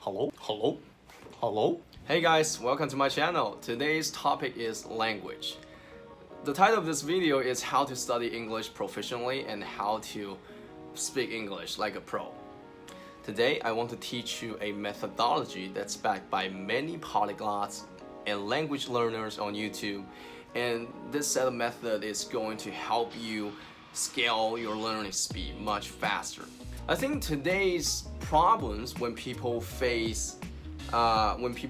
Hello. Hey guys, welcome to my channel. Today's topic is language. The title of this video is how to study English proficiently and how to speak English like a pro. Today, I want to teach you a methodology that's backed by many polyglots and language learners on YouTube. And this set of method is going to help you scale your learning speed much faster. I think today's problems when people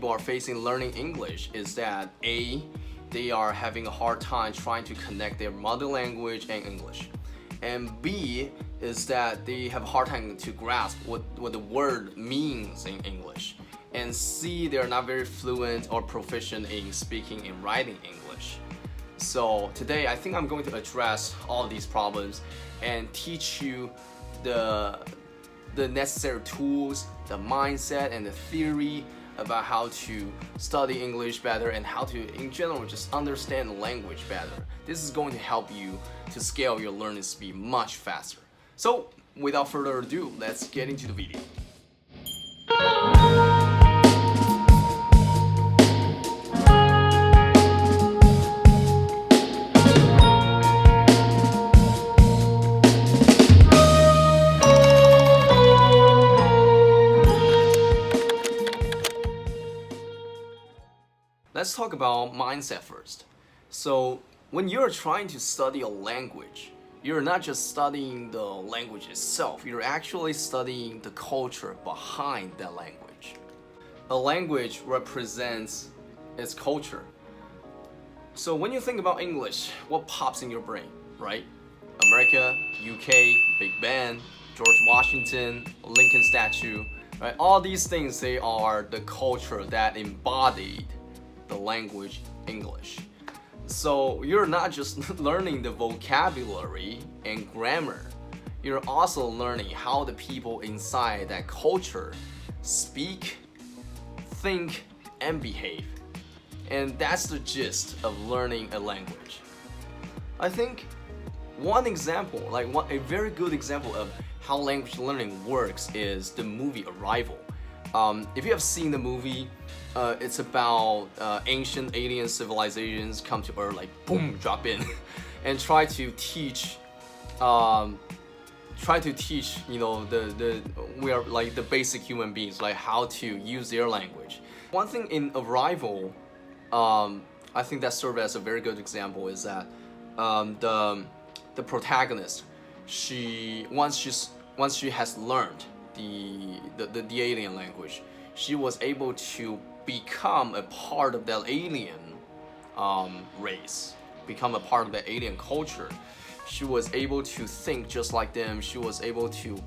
are facing learning English is that they are having a hard time trying to connect their mother language and English, and B is that they have a hard time to grasp what the word means in English, and C, they're not very fluent or proficient in speaking and writing English. So today I think I'm going to address all of these problems and teach you the necessary tools, the mindset, and the theory about how to study English better and how to, in general, just understand the language better. This is going to help you to scale your learning speed much faster. So, without further ado, let's get into the video. Let's talk about mindset first. So when you're trying to study a language, you're not just studying the language itself, you're actually studying the culture behind that language. A language represents its culture. So when you think about English, what pops in your brain, right? America, UK, Big Ben, George Washington, Lincoln statue, right? All these things, they are the culture that embodied the language English. So you're not just learning the vocabulary and grammar, you're also learning how the people inside that culture speak, think, and behave. And that's the gist of learning a language. I think one example, a very good example of how language learning works is the movie Arrival. If you have seen the movie, it's about ancient alien civilizations come to Earth, like boom, drop in, and try to teach, we are like the basic human beings, like how to use their language. One thing in Arrival, I think that served as a very good example is that the protagonist, once she has learned the alien language, she was able to become a part of that alien race, become a part of the alien culture. She was able to think just like them. She was able to,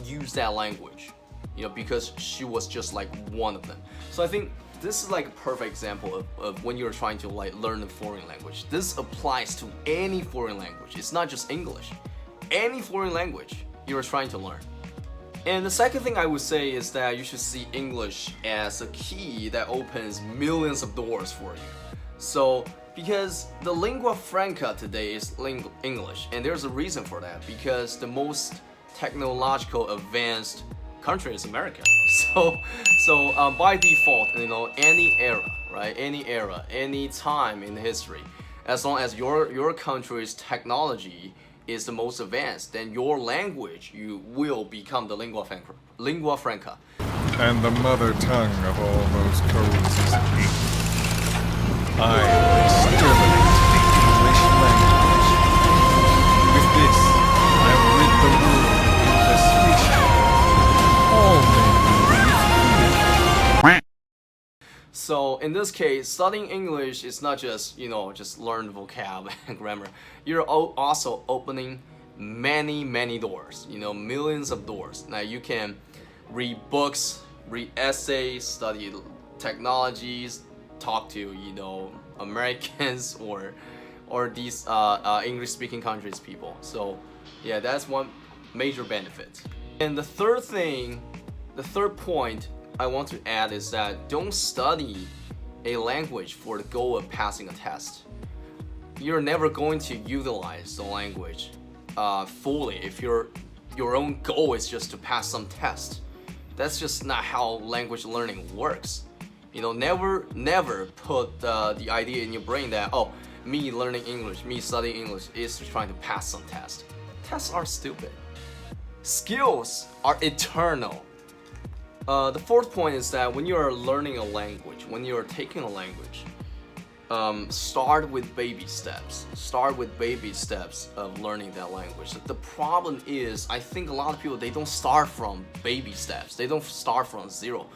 use that language, because she was just like one of them. So I think this is like a perfect example of when you're trying to learn a foreign language. This applies to any foreign language. It's not just English. Any foreign language you're trying to learn. And the second thing I would say is that you should see English as a key that opens millions of doors for you. So, because the lingua franca today is English, and there's a reason for that, because the most technological advanced country is America. So by default, any era, right? Any era, any time in history, as long as your country's technology is the most advanced, then your language, you will become the lingua franca. And the mother tongue of all those codes is English. I will exterminate the English language. With this, I will rid the world of infestation. All men will be free. So in this case, studying English is not just, just learn the vocab and grammar. You're also opening many doors, millions of doors. Now you can read books, read essays, study technologies, talk to, Americans or these English-speaking countries people. So yeah, that's one major benefit. And the third point I want to add is that don't study a language for the goal of passing a test. You're never going to utilize the language fully if you're your own goal is just to pass some test. That's just not how language learning works. Never put the idea in your brain that, oh, me learning English, me studying English is trying to pass some test. Tests are stupid. Skills are eternal. The fourth point is that when you are learning a language, when you are taking a language, start with baby steps. Start with baby steps of learning that language. The problem is, I think a lot of people, they don't start from baby steps. They don't start from zero.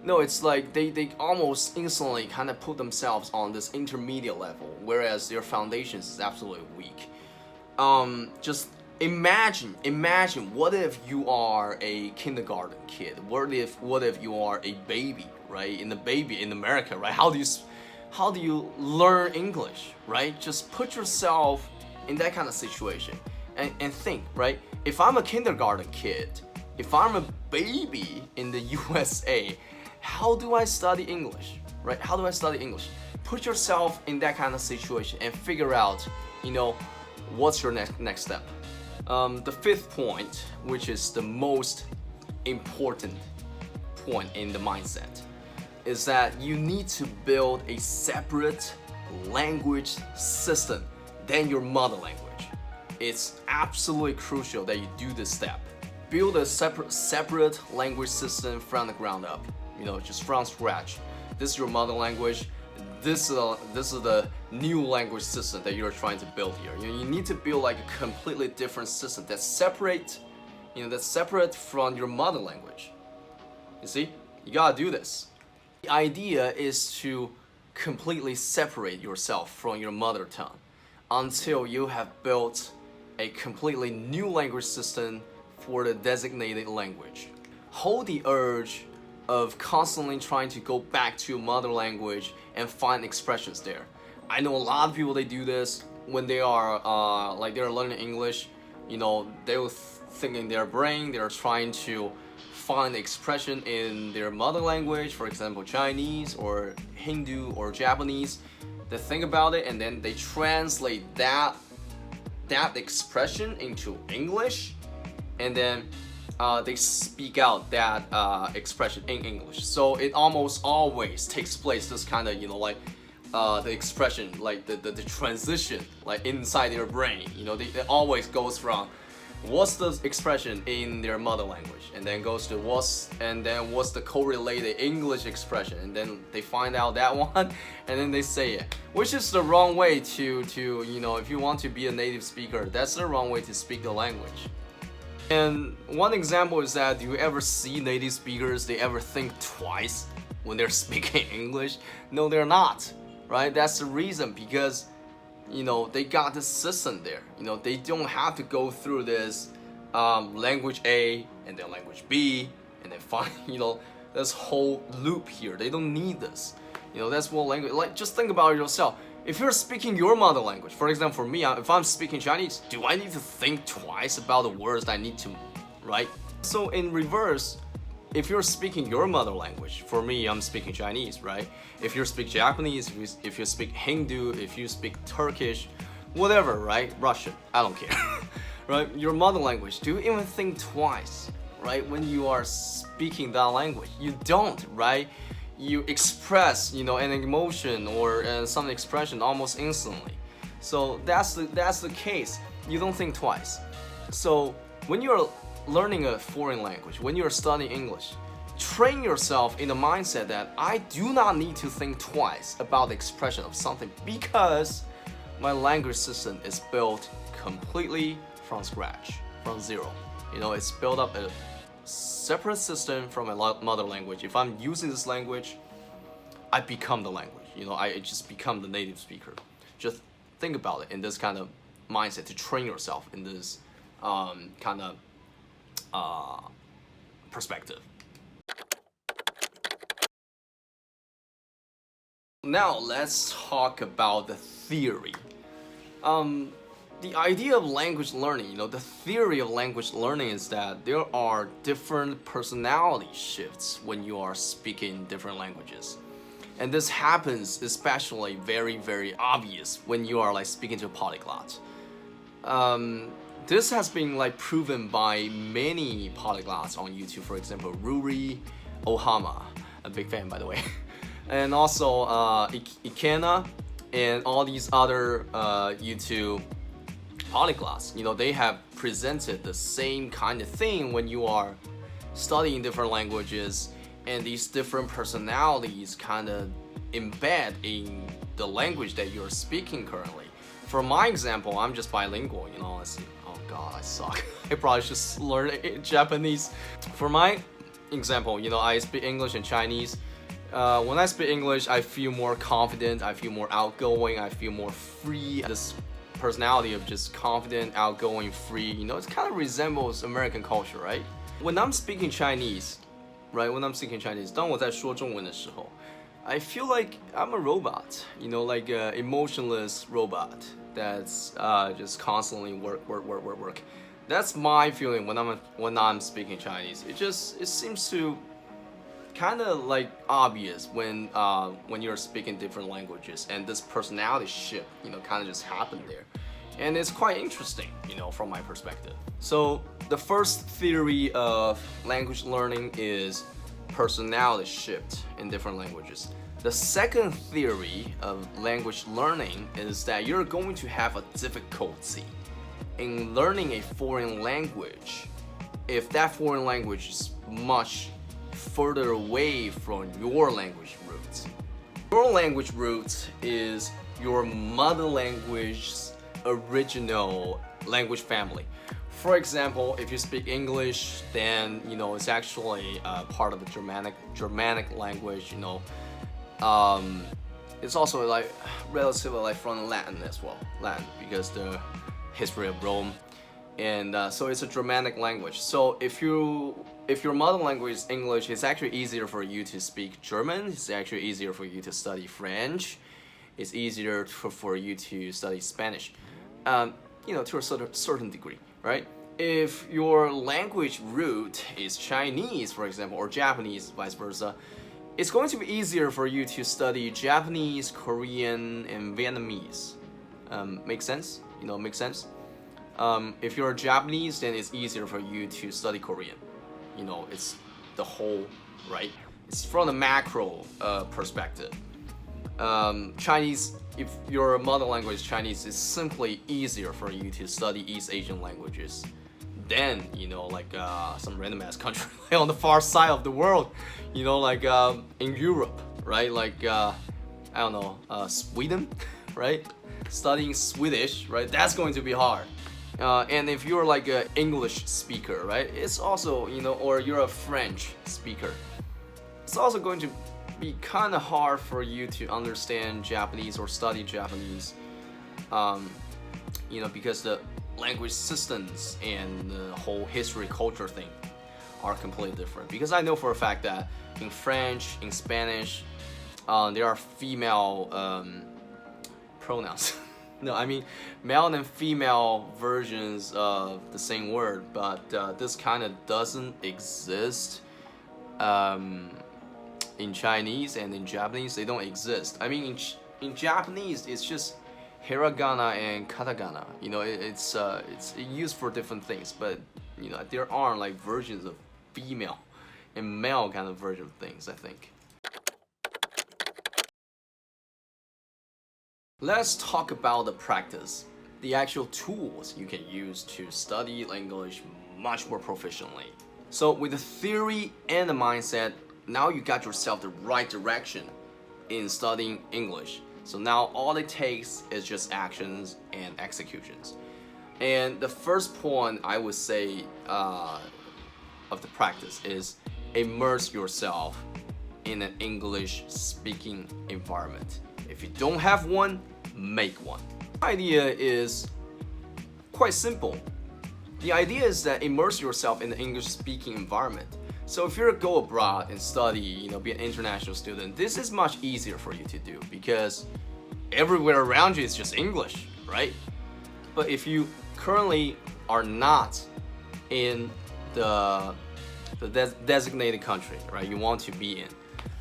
No, it's like they almost instantly kind of put themselves on this intermediate level, whereas their foundation is absolutely weak. Just imagine what if you are a kindergarten kid? What if you are a baby, right? In America, right? How do you learn English, right? Just put yourself in that kind of situation and think, right? If I'm a kindergarten kid, if I'm a baby in the USA, how do I study English, right? How do I study English? Put yourself in that kind of situation and figure out, what's your next step. The fifth point, which is the most important point in the mindset, is that you need to build a separate language system than your mother language. It's absolutely crucial that you do this step. Build a separate language system from the ground up, just from scratch. This is your mother language. This is the new language system that you're trying to build here. You need to build like a completely different system that's separate, that's separate from your mother language. You see, you gotta do this. The idea is to completely separate yourself from your mother tongue until you have built a completely new language system for the designated language. Hold the urge of constantly trying to go back to your mother language and find expressions there. I know a lot of people, they do this when they are they're learning English. They will think in their brain, they're trying to find expression in their mother language, for example Chinese or Hindu or Japanese. They think about it and then they translate that expression into English, and then they speak out that expression in English. So it almost always takes place this kind of the expression, like the transition, like inside their brain. It always goes from what's the expression in their mother language, and then goes to what's the correlated English expression, and then they find out that one, and then they say it, which is the wrong way to if you want to be a native speaker, that's the wrong way to speak the language. And one example is that, do you ever see native speakers, they ever think twice when they're speaking English? No, they're not, right? That's the reason, because they got this system there. They don't have to go through this language A and then language B and then find this whole loop here. They don't need this. That's what language, just think about it yourself. If you're speaking your mother language, for example, for me, if I'm speaking Chinese, do I need to think twice about the words that I need to write? So in reverse, if you're speaking your mother language, for me, I'm speaking Chinese, right? If you speak Japanese, if you speak Hindu, if you speak Turkish, whatever, right? Russian, I don't care, right? Your mother language, do you even think twice, right? When you are speaking that language, you don't, right? You express, an emotion or some expression almost instantly. So that's the case. You don't think twice. So when you're learning a foreign language, when you're studying English, train yourself in the mindset that I do not need to think twice about the expression of something, because my language system is built completely from scratch, from zero. It's built up a separate system from my mother language. If I'm using this language, I become the language. I just become the native speaker. Just think about it in this kind of mindset, to train yourself in this kind of perspective. Now let's talk about the theory. The idea of language learning, the theory of language learning is that there are different personality shifts when you are speaking different languages. And this happens especially very, very obvious when you are speaking to a polyglot. This has been like proven by many polyglots on YouTube. For example, Ruri Ohama, a big fan by the way, and also Ikena and all these other YouTube polyglots. You know, they have presented the same kind of thing when you are studying different languages, and these different personalities kind of embed in the language that you're speaking currently. For my example, I'm just bilingual, you know, honestly. Oh god, I suck. I probably should learn Japanese. For my example, you know, I speak English and Chinese. When I speak English, I feel more confident, I feel more outgoing, I feel more free. This personality of just confident, outgoing, free, you know, it kind of resembles American culture, right? When I'm speaking Chinese, right? When I'm speaking Chinese, 当我在说中文的时候, I feel like I'm a robot, you know, like an emotionless robot that's just constantly work. That's my feeling when I'm speaking Chinese. It seems to kind of like obvious when you're speaking different languages, and this personality shift, you know, kind of just happened there, and it's quite interesting, you know, from my perspective. So the first theory of language learning is personality shift in different languages. The second theory of language learning is that you're going to have a difficulty in learning a foreign language if that foreign language is much further away from your language roots. Your language roots is your mother language's original language family. For example, if you speak English, then you know it's actually part of the Germanic language. You know, it's also like relatively like from Latin as well, Latin, because the history of Rome, and so it's a Germanic language. So if your mother language is English, it's actually easier for you to speak German. It's actually easier for you to study French. It's easier for you to study Spanish. You know, to a certain degree, right? If your language root is Chinese, for example, or Japanese, vice versa, it's going to be easier for you to study Japanese, Korean, and Vietnamese. Make sense? You know, make sense? If you're Japanese, then it's easier for you to study Korean. You know, it's the whole, right? It's from the macro perspective. Chinese, if your mother language is Chinese, it's simply easier for you to study East Asian languages than, you know, like some random ass country on the far side of the world, you know, like in Europe, right? Like, I don't know, Sweden, right? Studying Swedish, right? That's going to be hard. And if you're like an English speaker, right? It's also, you know, or you're a French speaker, it's also going to be kind of hard for you to understand Japanese or study Japanese, you know, because the language systems and the whole history culture thing are completely different. Because I know for a fact that in French, in Spanish, there are female pronouns. No, I mean male and female versions of the same word, but this kind of doesn't exist in Chinese, and in Japanese they don't exist. I mean in Japanese it's just hiragana and katakana. You know, it's used for different things, but you know there aren't like versions of female and male kind of version of things, I think. Let's talk about the practice, the actual tools you can use to study English much more proficiently. So with the theory and the mindset, now you got yourself the right direction in studying English. So now all it takes is just actions and executions. And the first point I would say of the practice is immerse yourself in an English speaking environment. If you don't have one, make one. The idea is quite simple. The idea is that immerse yourself in the English speaking environment. So if you're to go abroad and study, you know, be an international student, this is much easier for you to do because everywhere around you is just English, right? But if you currently are not in the designated country, right, you want to be in.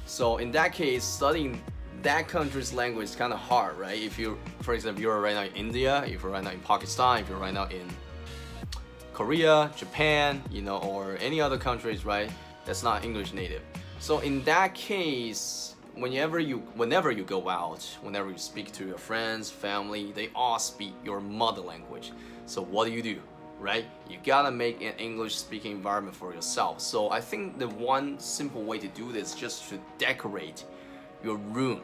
So in that case, studying that country's language is kind of hard, right? If you, for example, you're right now in India, if you're right now in Pakistan, if you're right now in Korea, Japan, or any other countries, right? That's not English native. So in that case, whenever you go out, whenever you speak to your friends, family, they all speak your mother language. So what do? Right? You gotta make an English speaking environment for yourself. So I think the one simple way to do this is just to decorate your room.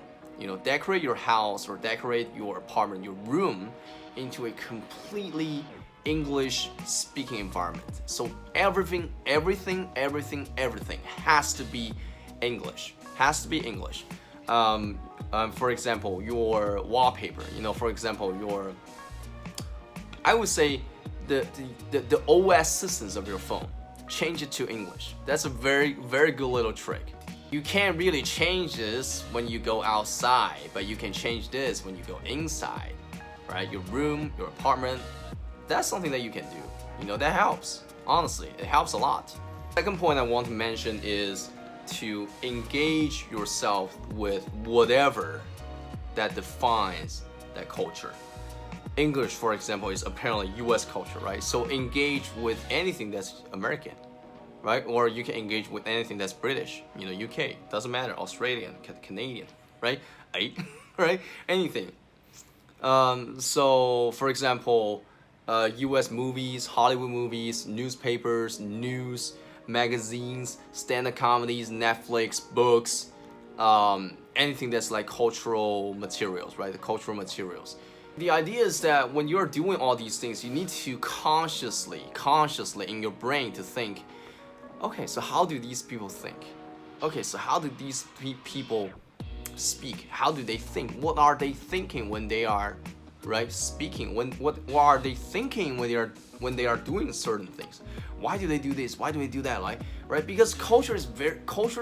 Decorate your house or decorate your apartment, your room, into a completely English speaking environment. So everything has to be English. For example, your wallpaper. For example, I would say the OS systems of your phone. Change it to English. That's a very, very good little trick. You can't really change this when you go outside, but you can change this when you go inside, right? Your room, your apartment. That's something that you can do. That helps. Honestly, it helps a lot. Second point I want to mention is to engage yourself with whatever that defines that culture. English, for example, is apparently US culture, right? So engage with anything that's American, right? Or you can engage with anything that's British, UK, doesn't matter, Australian, Canadian, right? Right? Anything. So, for example, US movies, Hollywood movies, newspapers, news, magazines, stand-up comedies, Netflix, books, anything that's like cultural materials, right? The cultural materials. The idea is that when you're doing all these things, you need to consciously in your brain to think, okay, so how do these people think? Okay, so how do these people speak? How do they think? What are they thinking when they are, right, speaking? What are they thinking when they are doing certain things? Why do they do this? Why do they do that? Right? Because cultures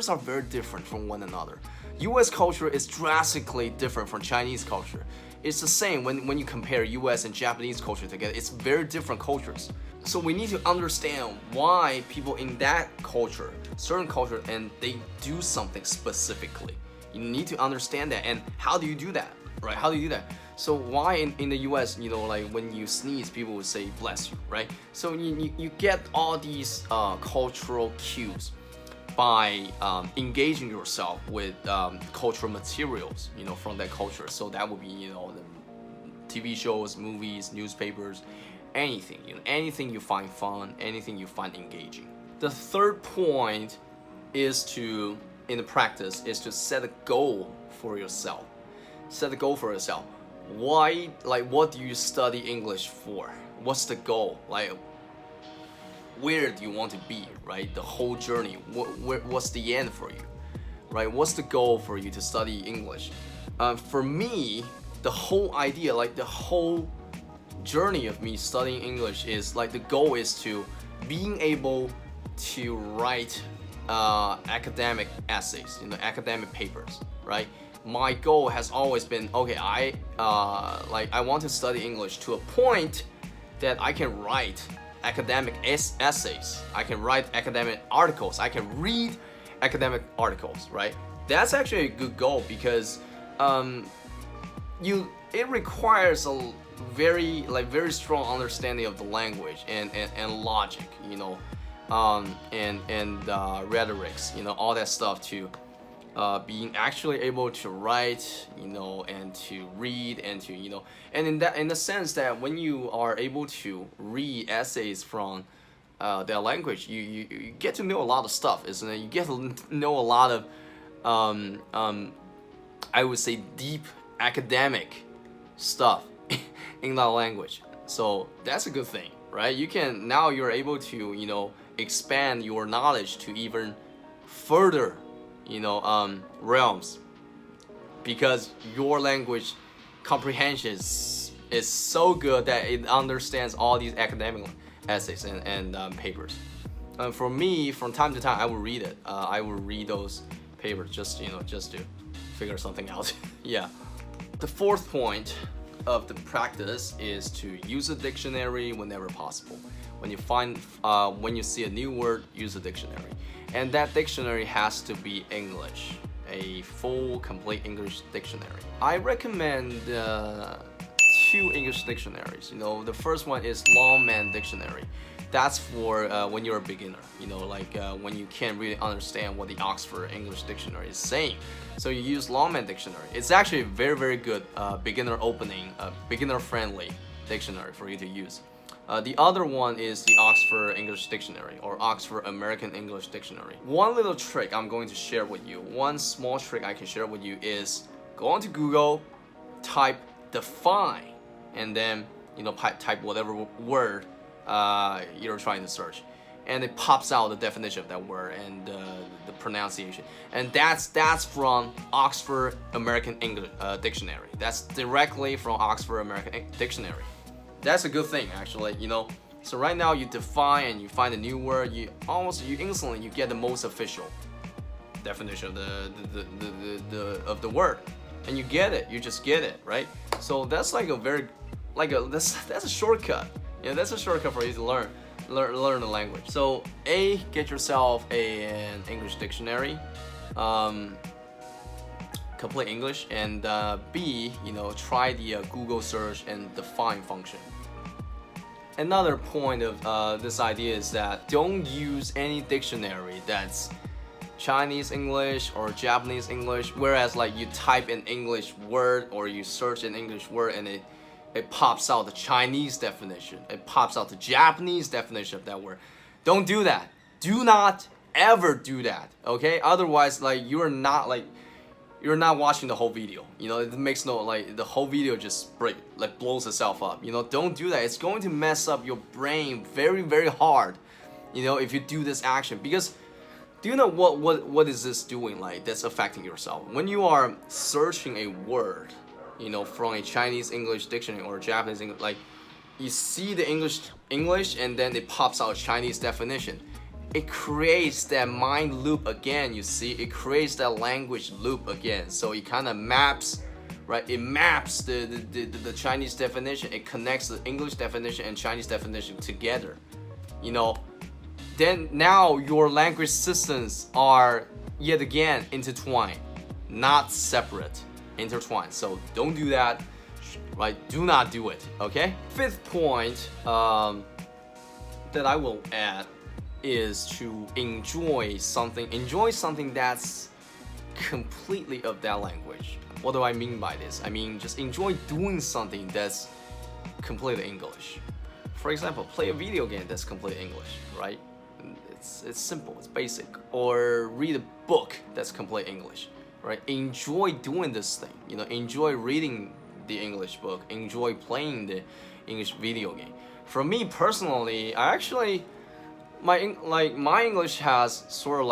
are very different from one another. US culture is drastically different from Chinese culture. It's the same when you compare US and Japanese culture together. It's very different cultures. So we need to understand why people in that culture, certain culture, and they do something specifically. You need to understand that. And how do you do that? Right? How do you do that? So why in the US, like when you sneeze, people would say bless you, right? So you get all these cultural cues by engaging yourself with cultural materials, from that culture. So that would be, the TV shows, movies, newspapers, anything, anything you find fun, anything you find engaging. The third point is in the practice, is to set a goal for yourself. Set a goal for yourself. Why, what do you study English for? What's the goal? Where do you want to be, right? The whole journey. What's the end for you, right? What's the goal for you to study English? For me, the whole idea, the whole journey of me studying English is the goal is to being able to write academic essays, academic papers, right? My goal has always been, okay, I want to study English to a point that I can write academic essays, I can write academic articles, I can read academic articles, right? That's actually a good goal because it requires a very strong understanding of the language and logic, and rhetorics, all that stuff to being actually able to write, and to read and to, and in the sense that when you are able to read essays from their language, you get to know a lot of stuff, isn't it? You get to know a lot of, I would say, deep academic stuff in that language. So that's a good thing, right? Now you're able to, expand your knowledge to even further realms, because your language comprehension is so good that it understands all these academic essays and papers. For me, from time to time, I will read it. I will read those papers just to figure something out. Yeah. The fourth point of the practice is to use a dictionary whenever possible. When you see a new word, use a dictionary. And that dictionary has to be English, a full, complete English dictionary. I recommend 2 English dictionaries. The first one is Longman Dictionary. that's for when you're a beginner, when you can't really understand what the Oxford English Dictionary is saying. So you use Longman Dictionary. It's actually a very, very good beginner opening, beginner-friendly dictionary for you to use. The other one is the Oxford English Dictionary or Oxford American English Dictionary. One little trick I'm going to share with you, one small trick I can share with you is go onto Google, type define, and then type whatever word you're trying to search, and it pops out the definition of that word and the pronunciation, and that's from Oxford American English Dictionary. That's directly from Oxford American Dictionary. That's a good thing, actually. So right now you define and you find a new word, you instantly get the most official definition of the word, and you get it. You just get it, right? So that's that's a shortcut. That's a shortcut for you to learn the language. So A, get yourself an English dictionary, complete English, and B, try the Google search and define function. Another point of this idea is that don't use any dictionary that's Chinese English or Japanese English, whereas you type an English word or you search an English word and it pops out the Chinese definition, it pops out the Japanese definition of that word. Don't do that. Do not ever do that, okay? Otherwise, you're not watching the whole video. It makes the whole video just blows itself up. Don't do that. It's going to mess up your brain very, very hard, if you do this action. Because do you know what is this doing that's affecting yourself? When you are searching a word, from a Chinese English dictionary or Japanese English, you see the English and then it pops out Chinese definition. It creates that mind loop again, you see? It creates that language loop again. So it kind of maps, right? It maps the Chinese definition. It connects the English definition and Chinese definition together. Then now your language systems are yet again intertwined, not separate, intertwined. So don't do that, right? Do not do it, okay? Fifth point that I will add is to enjoy something that's completely of that language. What do I mean by this? I mean just enjoy doing something that's completely English. For example, play a video game that's completely English, right? It's simple, it's basic. Or read a book that's completely English, right? Enjoy doing this thing, enjoy reading the English book, enjoy playing the English video game. For me personally, I actually my English has sort of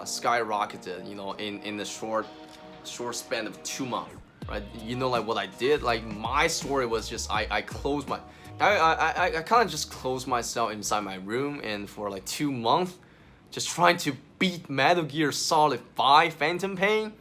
skyrocketed, in the short span of 2 months, right? What I did, my story was just I closed my I kind of just closed myself inside my room, and for 2 months just trying to beat Metal Gear Solid 5 Phantom Pain.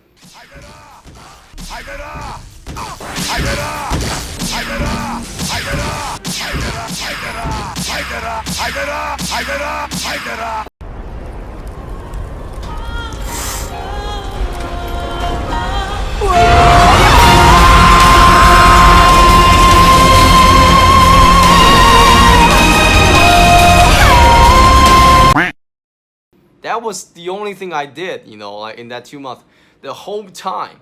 That was the only thing I did, in that 2 months. The whole time,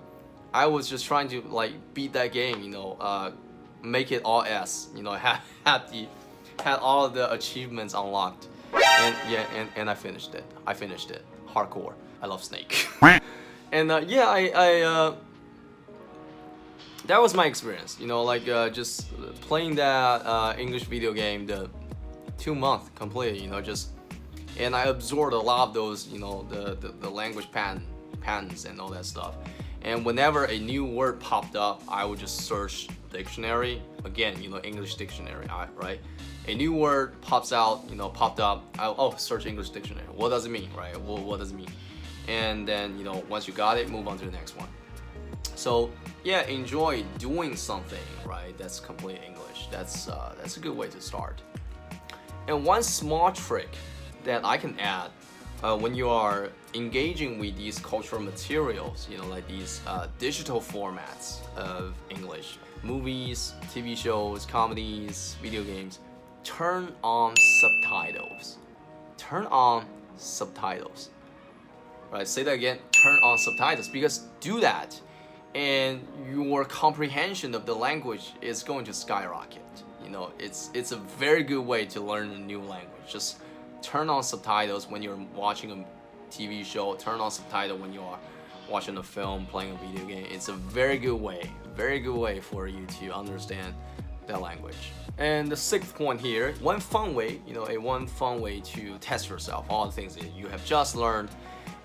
I was just trying to beat that game, make it all S, had all of the achievements unlocked, and I finished it. Hardcore. I love Snake. And that was my experience, just playing that English video game the 2 months completely, and I absorbed a lot of those, the language patterns and all that stuff. And whenever a new word popped up, I would just search dictionary again, English dictionary, right? A new word popped up. Search English dictionary. What does it mean, right? What does it mean? And then once you got it, move on to the next one. So yeah, enjoy doing something, right? That's complete English. That's a good way to start. And one small trick that I can add when you are engaging with these cultural materials, these digital formats of English, movies, TV shows, comedies, video games, turn on subtitles. Turn on subtitles. Right, say that again, turn on subtitles, because do that and your comprehension of the language is going to skyrocket. You know, it's a very good way to learn a new language. Just turn on subtitles when you're watching a TV show, turn on subtitles when you are watching a film, playing a video game. It's a very good way for you to understand that language. And the sixth point here, one fun way to test yourself, all the things that you have just learned,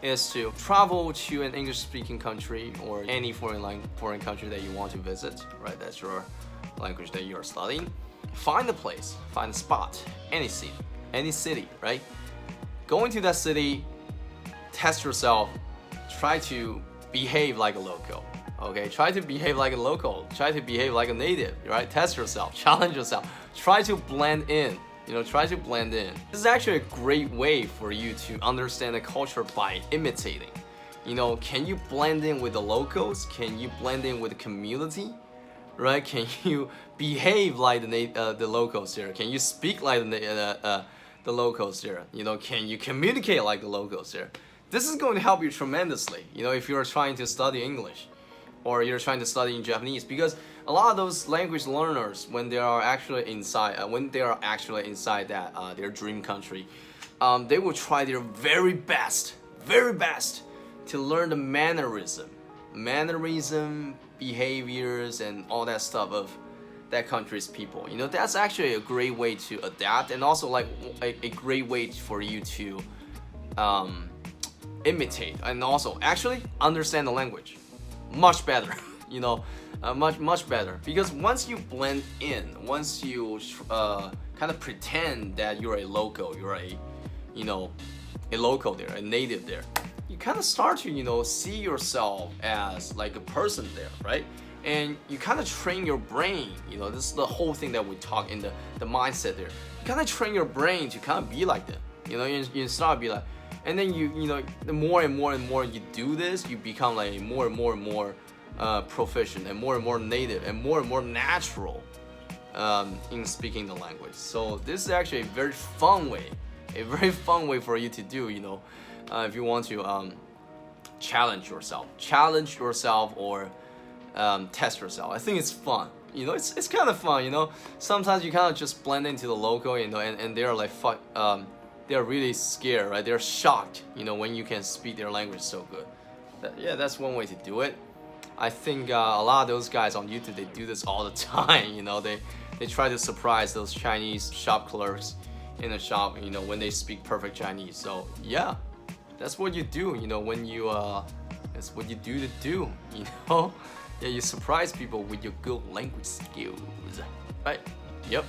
is to travel to an English-speaking country or any foreign country that you want to visit, right? That's your language that you're studying. Find a place, find a spot, any city, right? Go into that city, test yourself, try to behave like a local, okay? Try to behave like a local, try to behave like a native, right? Test yourself, challenge yourself, try to blend in. Try to blend in. This is actually a great way for you to understand the culture by imitating. Can you blend in with the locals? Can you blend in with the community? Right? Can you behave like the locals here? Can you speak like the locals here? Can you communicate like the locals here? This is going to help you tremendously. If you're trying to study English, or you're trying to study in Japanese, because a lot of those language learners, when they are actually inside that their dream country, they will try their very best to learn the mannerism, behaviors, and all that stuff of that country's people. That's actually a great way to adapt, and also like a great way for you to imitate, and also actually understand the language much better. Much better, because once you blend in, once you kind of pretend that you're a local, you're a local there, a native there, you kind of start to see yourself as like a person there, right? And you kind of train your brain. This is the whole thing that we talk in the mindset there. You kind of train your brain to kind of be like them. You start to be like, and then the more and more you do this, you become like more and more proficient, and more native, and more natural in speaking the language. So this is actually a very fun way for you to do, if you want to challenge yourself or test yourself. I think it's fun. It's kind of fun. Sometimes you kind of just blend into the local, and they're like they're really scared, right? They're shocked, when you can speak their language so good. That's one way to do it. I think a lot of those guys on YouTube, they do this all the time. They try to surprise those Chinese shop clerks in a shop, when they speak perfect Chinese. So yeah, that's what you do, when you that's what you do. Yeah, you surprise people with your good language skills, right? Yep.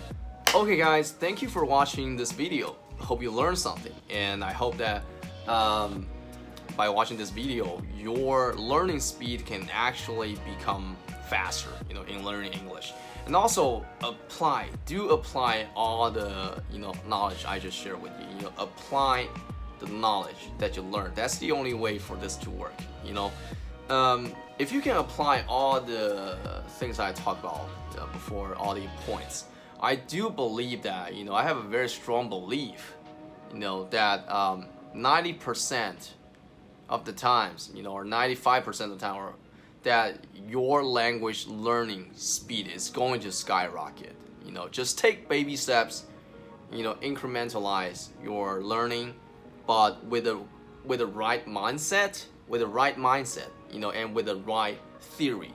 Okay guys, thank you for watching this video. I hope you learned something, and I hope that by watching this video, your learning speed can actually become faster, in learning English. And also apply all the knowledge I just shared with you. Apply the knowledge that you learned. That's the only way for this to work. If you can apply all the things I talked about before, all the points, I do believe that, I have a very strong belief, that 90% of the times, or 95% of the time, or that your language learning speed is going to skyrocket. Just take baby steps, incrementalize your learning, but with the right mindset, and with the right theory.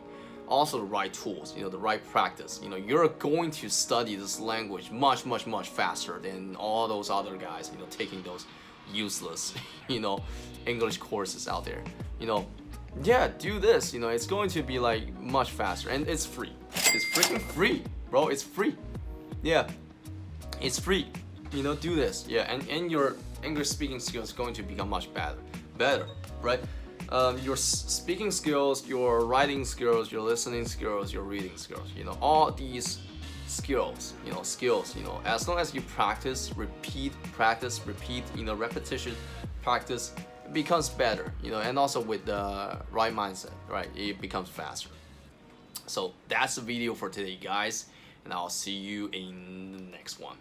Also the right tools, the right practice. You're going to study this language much faster than all those other guys, taking those useless, English courses out there. Yeah, do this. It's going to be like much faster, and it's free. It's freaking free, bro. It's free. Yeah, it's free. Do this. Yeah, and your English speaking skills going to become much better, right? Your speaking skills, your writing skills, your listening skills, your reading skills, all these skills, as long as you practice, repeat, repetition, practice, it becomes better, and also with the right mindset, right, it becomes faster. So that's the video for today, guys, and I'll see you in the next one.